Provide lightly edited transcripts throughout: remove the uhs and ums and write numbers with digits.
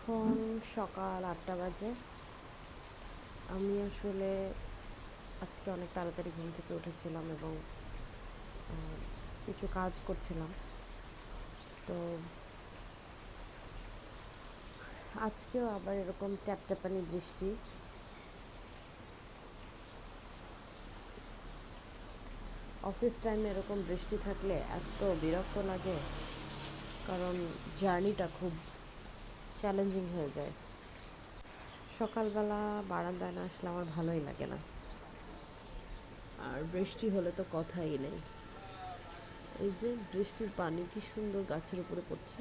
এখন সকাল ৮টা বাজে। আমি আসলে আজকে অনেক তাড়াতাড়ি ঘুম থেকে উঠেছিলাম এবং কিছু কাজ করছিলাম। তো আজকেও আবার এরকম ট্যাপট্যাপানি বৃষ্টি। অফিস টাইমে এরকম বৃষ্টি থাকলে এত বিরক্ত লাগে, কারণ জার্নিটা খুব চ্যালেঞ্জিং হয়ে যায়। সকালবেলা বারান্দায় না আসলে আমার ভালোই লাগে না, আর বৃষ্টি হলে তো কথাই নেই। এই যে বৃষ্টির পানি কি সুন্দর গাছের উপরে পড়ছে।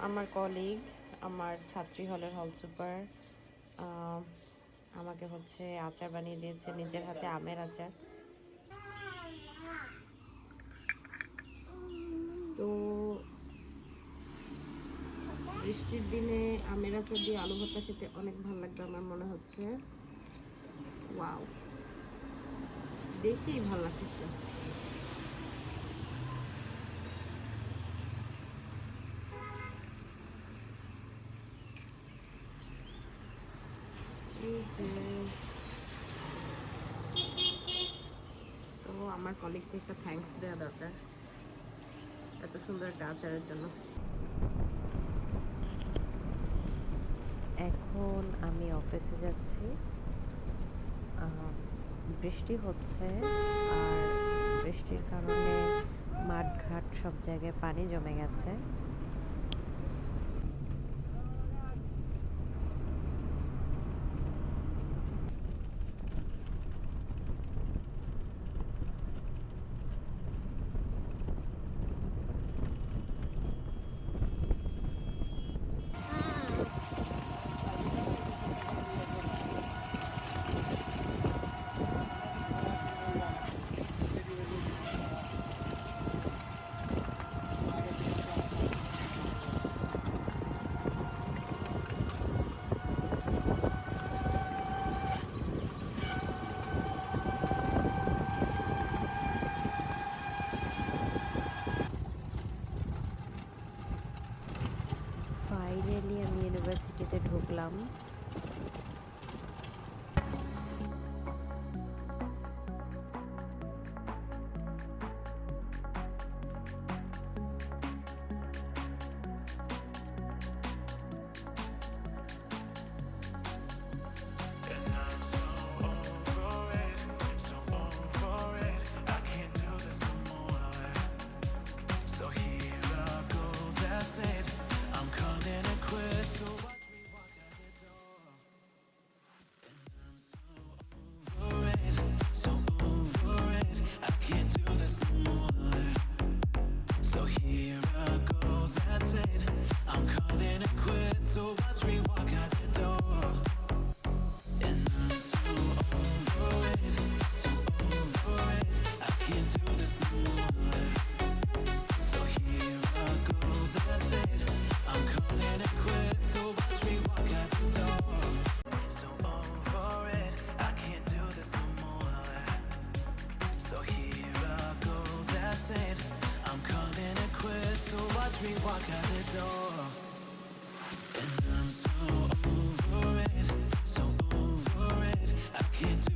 আমার কলিগ, আমার ছাত্রী হলের হল সুপার আমাকে আচার বানিয়ে দিয়েছে, নিজের হাতে আমের আচার। তো বৃষ্টির দিনে আমের আচার দিয়ে আলু ভর্তা খেতে অনেক ভালো লাগবে আমার মনে হচ্ছে। ওয়াও, দেখেই ভালো লাগতেছে। এই যে, তো আমার কলিগকে একটা থ্যাঙ্কস দেওয়া দরকার এত সুন্দর একটা আচারের জন্য। এখন আমি অফিসে যাচ্ছি। বৃষ্টি হচ্ছে, আর বৃষ্টির কারণে মাঠঘাট সব জায়গায় পানি জমে গেছে। ফাইনালি আমি ইউনিভার্সিটিতে ঢুকলাম। I'm calling it quits, so watch me walk out the door. And I'm so over it, I can't do